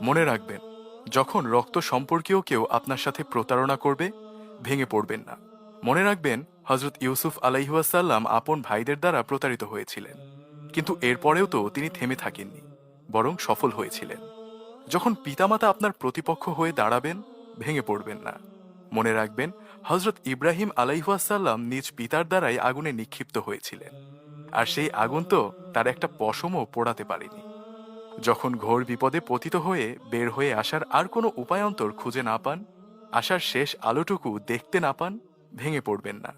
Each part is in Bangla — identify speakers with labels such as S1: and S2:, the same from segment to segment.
S1: মনে রাখবেন, যখন রক্ত সম্পর্কীয় কেউ আপনার সাথে প্রতারণা করবে, ভেঙে পড়বেন না। মনে রাখবেন, হজরত ইউসুফ আলাইহিওয়াসাল্লাম আপন ভাইদের দ্বারা প্রতারিত হয়েছিলেন, কিন্তু এরপরেও তো তিনি থেমে থাকেননি, বরং সফল হয়েছিলেন। যখন পিতামাতা আপনার প্রতিপক্ষ হয়ে দাঁড়াবেন, ভেঙে পড়বেন না। মনে রাখবেন, হজরত ইব্রাহিম আলাইহাসাল্লাম নিজ পিতার দ্বারাই আগুনে নিক্ষিপ্ত হয়েছিলেন, আর সেই আগুন তো তার একটা পশমও পোড়াতে পারেনি। যখন ঘোর বিপদে পতিত হয়ে বের হয়ে আসার আর কোনো উপায়ন্তর খুঁজে না পান, আসার শেষ আলোটুকু দেখতে না পান, ভেঙে পড়বেন না।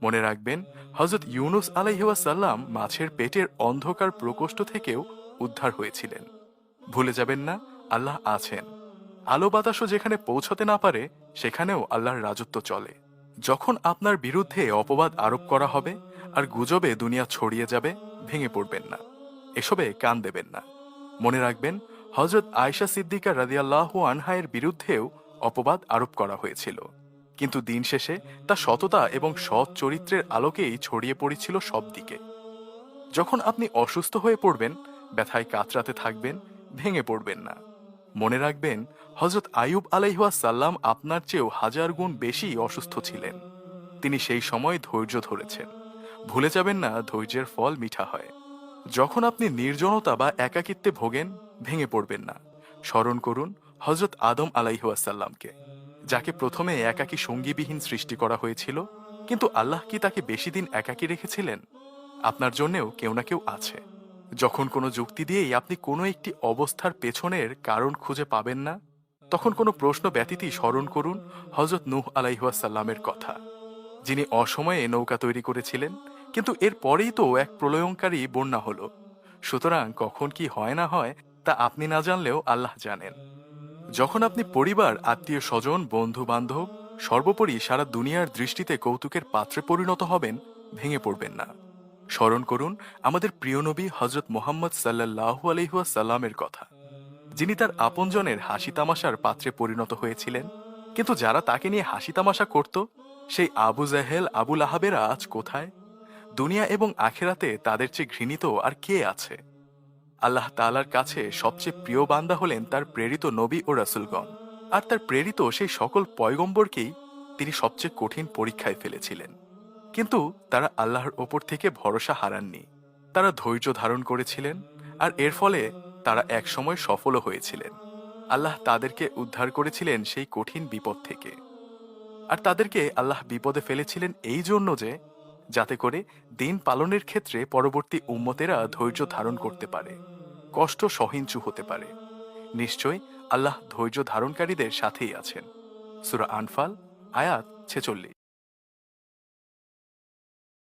S1: মনে রাখবেন, হজরত ইউনুস আলাইহাসাল্লাম মাছের পেটের অন্ধকার প্রকোষ্ঠ থেকেও উদ্ধার হয়েছিলেন। ভুলে যাবেন না, আল্লাহ আছেন। আলো বাতাসও যেখানে পৌঁছতে না পারে, সেখানেও আল্লাহর রাজত্ব চলে। যখন আপনার বিরুদ্ধে অপবাদ আরোপ করা হবে আর গুজবে দুনিয়া ছড়িয়ে যাবে, ভেঙে পড়বেন না, এসবে কান দেবেন না। মনে রাখবেন, হজরত আয়েশা সিদ্দিকা রাদিয়াল্লাহু আনহায়ের বিরুদ্ধেও অপবাদ আরোপ করা হয়েছিল, কিন্তু দিন শেষে তা সততা এবং সৎ চরিত্রের আলোকেই ছড়িয়ে পড়েছিল সব দিকে। যখন আপনি অসুস্থ হয়ে পড়বেন, ব্যথায় কাতরাতে থাকবেন, ভেঙে পড়বেন না। মনে রাখবেন, হজরত আইয়ুব আলাইহাসাল্লাম আপনার চেয়েও 1000 গুণ বেশি অসুস্থ ছিলেন। তিনি সেই সময় ধৈর্য ধরেছেন। ভুলে যাবেন না, ধৈর্যের ফল মিঠা হয়। যখন আপনি নির্জনতা বা একাকিত্বে ভোগেন, ভেঙে পড়বেন না। স্মরণ করুন হজরত আদম আলাইহাসাল্লামকে, যাকে প্রথমে একাকী সঙ্গীবিহীন সৃষ্টি করা হয়েছিল, কিন্তু আল্লাহ কি তাকে বেশি দিন একাকী রেখেছিলেন? আপনার জন্যেও কেউ না কেউ আছে। যখন কোনো যুক্তি দিয়েই আপনি কোনো একটি অবস্থার পেছনের কারণ খুঁজে পাবেন না, তখন কোনো প্রশ্ন ব্যতীতই স্মরণ করুন হজরত নূহ আলাইহাসাল্লামের কথা, যিনি অসময়ে নৌকা তৈরি করেছিলেন, কিন্তু এর পরেই তো এক প্রলয়ঙ্কারী বন্যা হলো। সুতরাং কখন কি হয় না হয়, তা আপনি না জানলেও আল্লাহ জানেন। যখন আপনি পরিবার, আত্মীয় স্বজন, বন্ধু বান্ধব, সর্বোপরি সারা দুনিয়ার দৃষ্টিতে কৌতুকের পাত্রে পরিণত হবেন, ভেঙে পড়বেন না। স্মরণ করুন আমাদের প্রিয় নবী হজরত মুহাম্মদ সাল্লাল্লাহু আলাইহাসাল্লামের কথা, যিনি তার আপনজনের হাসি তামাশার পাত্রে পরিণত হয়েছিলেন, কিন্তু যারা তাকে নিয়ে হাসি তামাশা করত, সেই আবু জাহেল, আবু লাহাবেরা আজ কোথায়? দুনিয়া এবং আখেরাতে তাদের চেয়ে ঘৃণিত আর কে আছে? আল্লাহ তাআলার কাছে সবচেয়ে প্রিয় বান্দা হলেন তার প্রেরিত নবী ও রাসূলগণ, আর তার প্রেরিত সেই সকল পয়গম্বরকেই তিনি সবচেয়ে কঠিন পরীক্ষায় ফেলেছিলেন। কিন্তু তারা আল্লাহর ওপর থেকে ভরসা হারাননি। তারা ধৈর্য ধারণ করেছিলেন, আর এর ফলে তারা একসময় সফলও হয়েছিলেন। আল্লাহ তাদেরকে উদ্ধার করেছিলেন সেই কঠিন বিপদ থেকে। আর তাদেরকে আল্লাহ বিপদে ফেলেছিলেন এই জন্য যে, যাতে করে দিন পালনের ক্ষেত্রে পরবর্তী উম্মতেরা ধৈর্য ধারণ করতে পারে, কষ্ট সহিঞ্চু হতে পারে। নিশ্চয় আল্লাহ ধৈর্য ধারণকারীদের সাথেই আছেন। সূরা আনফাল, আয়াত 46।